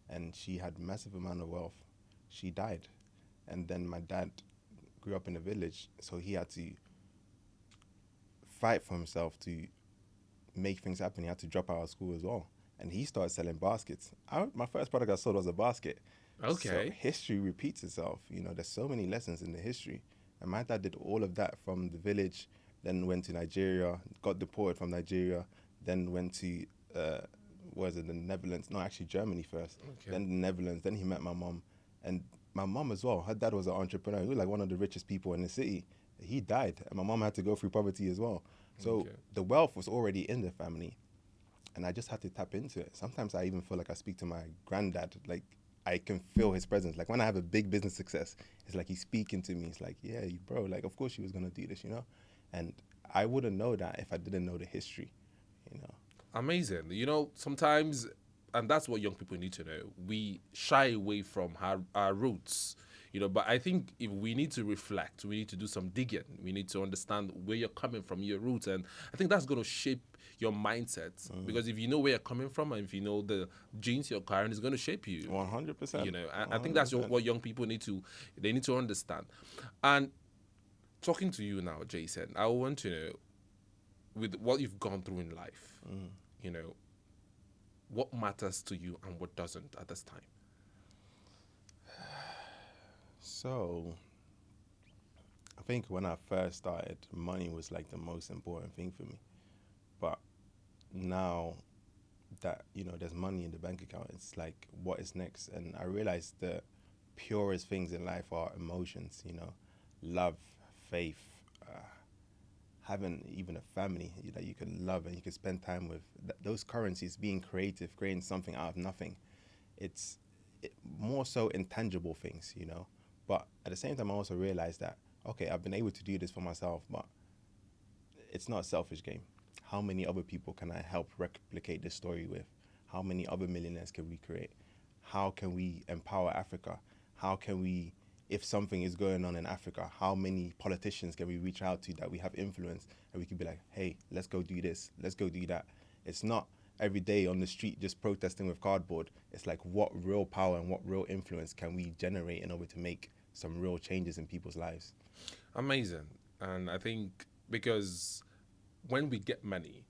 and she had massive amount of wealth. She died, and then my dad grew up in a village, so he had to fight for himself to make things happen. He had to drop out of school as well, and he started selling baskets. My first product I sold was a basket. Okay. So history repeats itself. There's so many lessons in the history, and my dad did all of that from the village, then went to Nigeria, got deported from Nigeria, then went to the Netherlands? No, actually Germany first. Okay. Then the Netherlands. Then he met my mom, and my mom as well. Her dad was an entrepreneur. He was like one of the richest people in the city. He died, and my mom had to go through poverty as well. So Okay. the wealth was already in the family, and I just had to tap into it. Sometimes I even feel like I speak to my granddad. Like I can feel his presence. Like when I have a big business success, it's like he's speaking to me. It's like, yeah, bro, like of course she was gonna do this, And I wouldn't know that if I didn't know the history. Amazing. Sometimes, and that's what young people need to know, we shy away from our roots, but I think if we need to reflect, we need to do some digging, we need to understand where you're coming from, your roots, and I think that's going to shape your mindset, because if you know where you're coming from and if you know the genes you're carrying, it's going to shape you. 100%. I think that's what young people need to understand. And talking to you now, Jason, I want to know, with what you've gone through in life, what matters to you and what doesn't at this time? So I think when I first started, money was like the most important thing for me. But now that, there's money in the bank account, it's like, what is next? And I realized the purest things in life are emotions, love, faith, having even a family that you can love and you can spend time with. Those currencies, being creative, creating something out of nothing, it's more so intangible things, But at the same time, I also realized that, okay, I've been able to do this for myself, but it's not a selfish game. How many other people can I help replicate this story with? How many other millionaires can we create? How can we empower Africa? How can we, if something is going on in Africa, how many politicians can we reach out to that we have influence and we can be like, hey, let's go do this, let's go do that. It's not every day on the street just protesting with cardboard. It's like, what real power and what real influence can we generate in order to make some real changes in people's lives? Amazing. And I think because when we get money,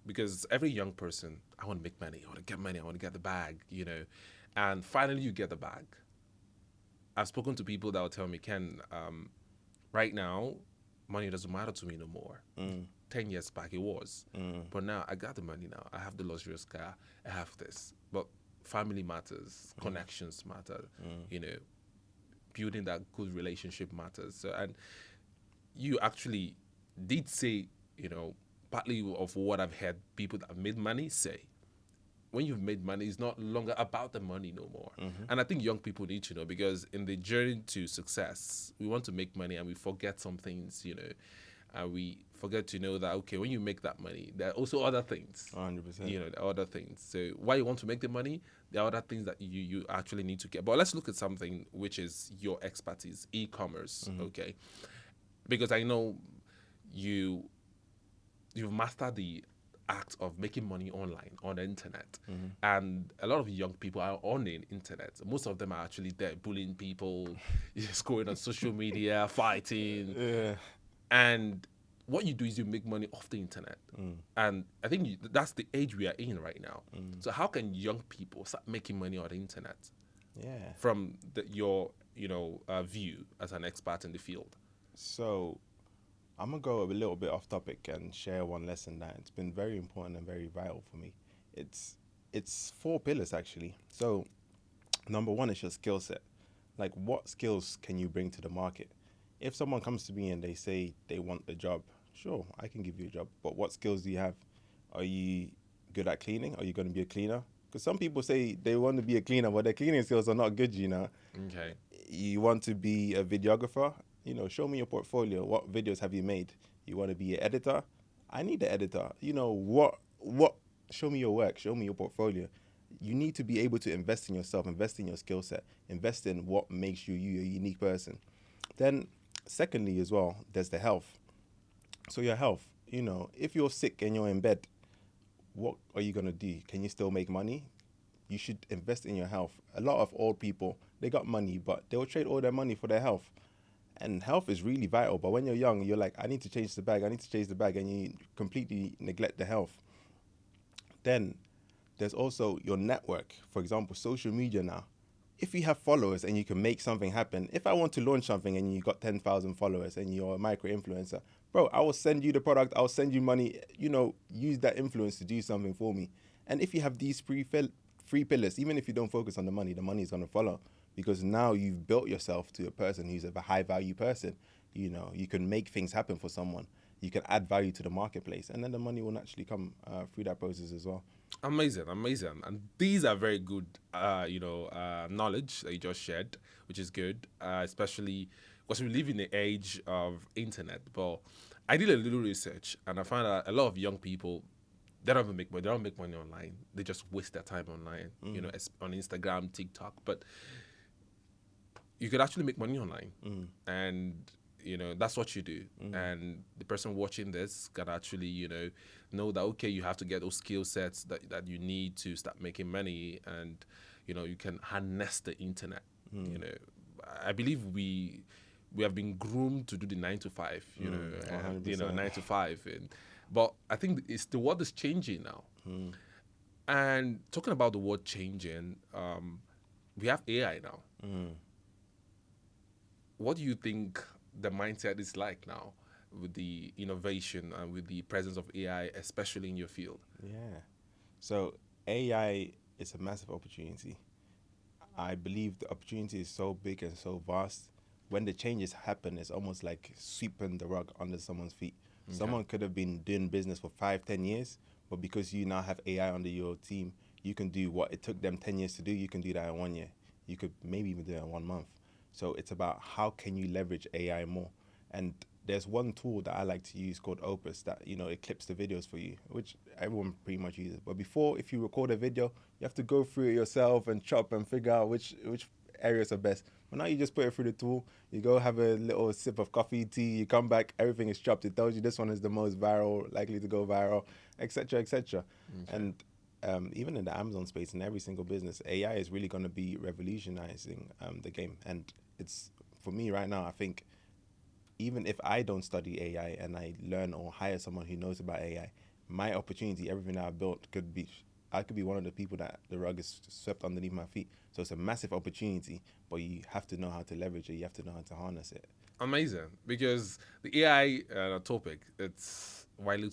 because every young person, I want to make money, I want to get money, I want to get the bag, and finally you get the bag. I've spoken to people that will tell me, Ken, right now, money doesn't matter to me no more. 10 years back it was. But now I got the money now. I have the luxurious car. I have this. But family matters. Connections matter. Building that good relationship matters. So, and you actually did say, partly of what I've heard people that have made money say, when you've made money, it's not longer about the money no more. And I think young people need to know, because in the journey to success, we want to make money and we forget some things, and we forget to know that, okay, when you make that money, there are also other things. 100%. There are other things. So while you want to make the money, there are other things that you actually need to get. But let's look at something which is your expertise, e-commerce, okay? Because I know you've mastered the act of making money online on the internet, and a lot of young people are on the internet. Most of them are actually there bullying people, just going on social media, fighting. Yeah. And what you do is you make money off the internet, and I think that's the age we are in right now. So how can young people start making money on the internet? Yeah. From your view as an expert in the field. So I'm going to go a little bit off topic and share one lesson that it's been very important and very vital for me. It's 4 pillars, actually. So number 1 is your skill set. Like, what skills can you bring to the market? If someone comes to me and they say they want the job, sure, I can give you a job. But what skills do you have? Are you good at cleaning? Are you going to be a cleaner? Because some people say they want to be a cleaner, but their cleaning skills are not good, Okay. You want to be a videographer? Show me your portfolio. What videos have you made? You want to be an editor? I need an editor. What? Show me your work. Show me your portfolio. You need to be able to invest in yourself, invest in your skill set, invest in what makes you a unique person. Then, secondly, as well, there's the health. So your health, if you're sick and you're in bed, what are you gonna do? Can you still make money? You should invest in your health. A lot of old people, they got money, but they will trade all their money for their health. And health is really vital. But when you're young, you're like, I need to change the bag, and you completely neglect the health. Then there's also your network. For example, social media now. If you have followers and you can make something happen, if I want to launch something and you got 10,000 followers and you're a micro influencer, bro, I will send you the product, I'll send you money, use that influence to do something for me. And if you have these three pillars, even if you don't focus on the money is going to follow, because now you've built yourself to a person who's a high value person. You can make things happen for someone. You can add value to the marketplace, and then the money will naturally come through that process as well. Amazing. And these are very good, knowledge that you just shared, which is good, especially because we live in the age of internet. But I did a little research, and I found out a lot of young people, they don't even make money. They don't make money online. They just waste their time online, on Instagram, TikTok. But you could actually make money online, and that's what you do. And the person watching this can actually know that, okay, you have to get those skill sets that you need to start making money, and you can harness the internet. I believe we have been groomed to do the 9 to 5, and, 9 to 5, but I think the world is changing now. And talking about the world changing, we have AI now. What do you think the mindset is like now with the innovation and with the presence of AI, especially in your field? Yeah. So AI is a massive opportunity. I believe the opportunity is so big and so vast. When the changes happen, it's almost like sweeping the rug under someone's feet. Okay. Someone could have been doing business for 5-10 years, but because you now have AI under your team, you can do what it took them 10 years to do. You can do that in 1 year. You could maybe even do it in 1 month. So it's about how can you leverage AI more. And there's one tool that I like to use called Opus that, it clips the videos for you, which everyone pretty much uses. But before, if you record a video, you have to go through it yourself and chop and figure out which areas are best. But now you just put it through the tool, you go have a little sip of coffee, tea, you come back, everything is chopped. It tells you this one is the most viral, likely to go viral, etc., etc. Okay. And even in the Amazon space, in every single business, AI is really going to be revolutionizing the game. And it's, for me right now, I think even if I don't study AI and I learn or hire someone who knows about AI, my opportunity, everything that I've built I could be one of the people that the rug is swept underneath my feet. So it's a massive opportunity, but you have to know how to leverage it. You have to know how to harness it. Amazing, because the AI topic, it's widely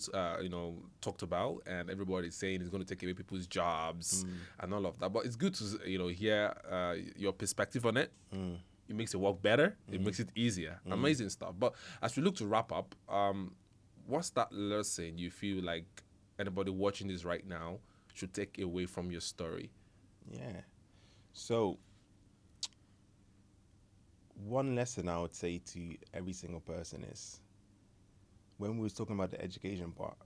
talked about, and everybody's saying it's going to take away people's jobs and all of that. But it's good to hear your perspective on it. It makes it work better. It makes it easier. Amazing stuff. But as we look to wrap up, what's that lesson you feel like anybody watching this right now should take away from your story? Yeah. So one lesson I would say to every single person is, when we was talking about the education part,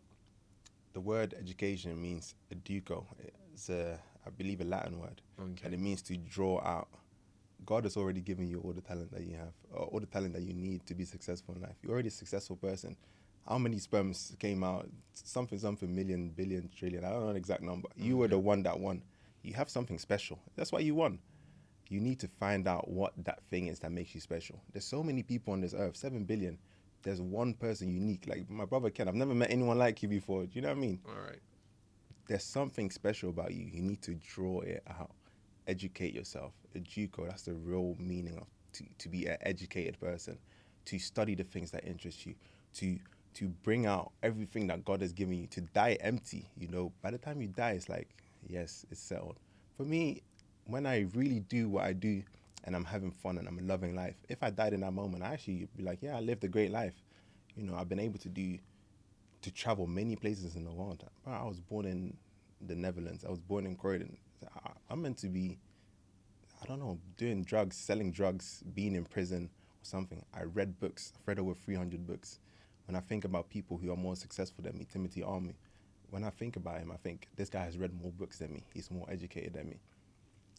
the word education means educo. It's I believe a Latin word. Okay. And it means to draw out. God has already given you all the talent that you have, or all the talent that you need to be successful in life. You're already a successful person. How many sperms came out? Something, million, billion, trillion. I don't know the exact number. You were the one that won. You have something special. That's why you won. You need to find out what that thing is that makes you special. There's so many people on this earth, 7 billion. There's one person unique. Like my brother Ken, I've never met anyone like you before. Do you know what I mean? All right. There's something special about you. You need to draw it out. Educate yourself. Educo, that's the real meaning of to be an educated person, to study the things that interest you, to bring out everything that God has given you, to die empty. By the time you die, it's like, yes, it's settled. For me, when I really do what I do and I'm having fun and I'm loving life, if I died in that moment, I actually be like, yeah, I lived a great life. I've been able to travel many places in the world. I was born in the Netherlands. I was born in Croydon. I'm meant to be, I don't know, doing drugs, selling drugs, being in prison or something. I read books. I've read over 300 books. When I think about people who are more successful than me, Timothy Army, when I think about him, I think this guy has read more books than me. He's more educated than me.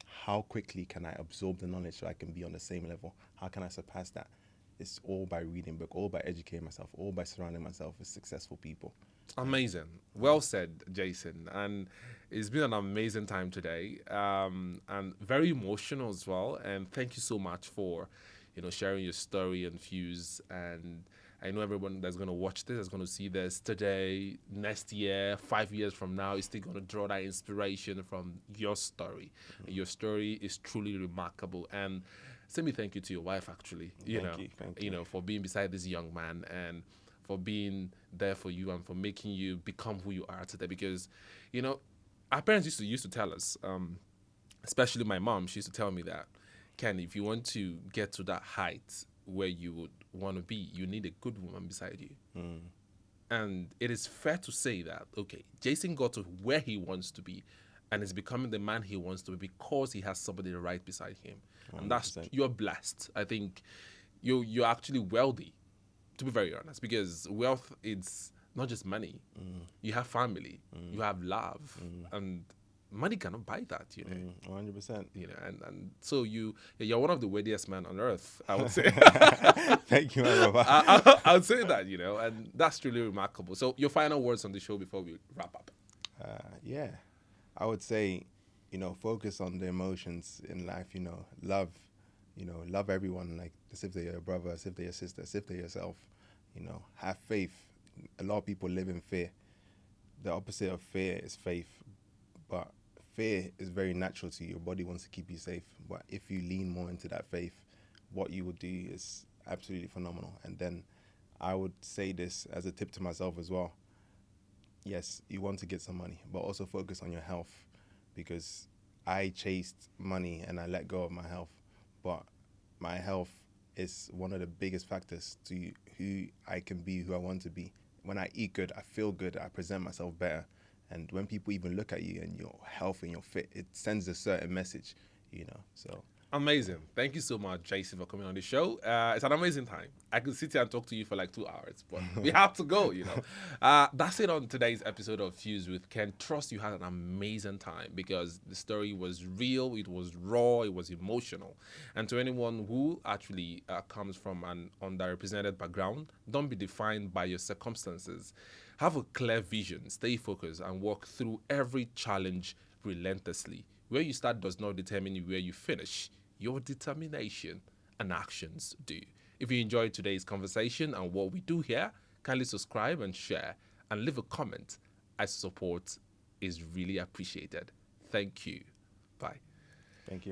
How quickly can I absorb the knowledge so I can be on the same level? How can I surpass that? It's all by reading book, all by educating myself, all by surrounding myself with successful people. Amazing. Well said, Jason. And it's been an amazing time today, and very emotional as well. And thank you so much for, sharing your story and views. And I know everyone that's going to watch this is going to see this today, next year, 5 years from now, is still going to draw that inspiration from your story. Your story is truly remarkable. And send me thank you to your wife, actually. Thank you. For being beside this young man and for being there for you and for making you become who you are today. Because, our parents used to tell us, especially my mom, she used to tell me that, Ken, if you want to get to that height where you would want to be, you need a good woman beside you. And it is fair to say that, okay, Jason got to where he wants to be and is becoming the man he wants to be because he has somebody right beside him. 100%. And that's, you're blessed. I think you're actually wealthy, to be very honest, because wealth is not just money. You have family, you have love, and money cannot buy that, 100%. And so you're one of the wealthiest men on earth, I would say. Thank you, my brother. I would say that, and that's truly remarkable. So your final words on the show before we wrap up. Yeah, I would say, focus on the emotions in life, love, love everyone, like as if they're your brother, as if they're your sister, as if they're yourself, have faith. A lot of people live in fear. The opposite of fear is faith, but fear is very natural to you. Your body wants to keep you safe, but if you lean more into that faith, what you would do is absolutely phenomenal. And then I would say this as a tip to myself as well. Yes, you want to get some money, but also focus on your health, because I chased money and I let go of my health, but my health is one of the biggest factors to who I can be, who I want to be. When I eat good, I feel good, I present myself better. And when people even look at you and you're healthy and you're fit, it sends a certain message, so. Amazing. Thank you so much, Jason, for coming on the show. It's an amazing time. I could sit here and talk to you for like 2 hours, but we have to go, That's it on today's episode of Fuse with Ken. Trust you had an amazing time because the story was real, it was raw, it was emotional. And to anyone who actually comes from an underrepresented background, don't be defined by your circumstances. Have a clear vision, stay focused, and walk through every challenge relentlessly. Where you start does not determine where you finish. Your determination and actions do. If you enjoyed today's conversation and what we do here, kindly subscribe and share and leave a comment, as support is really appreciated. Thank you. Bye. Thank you.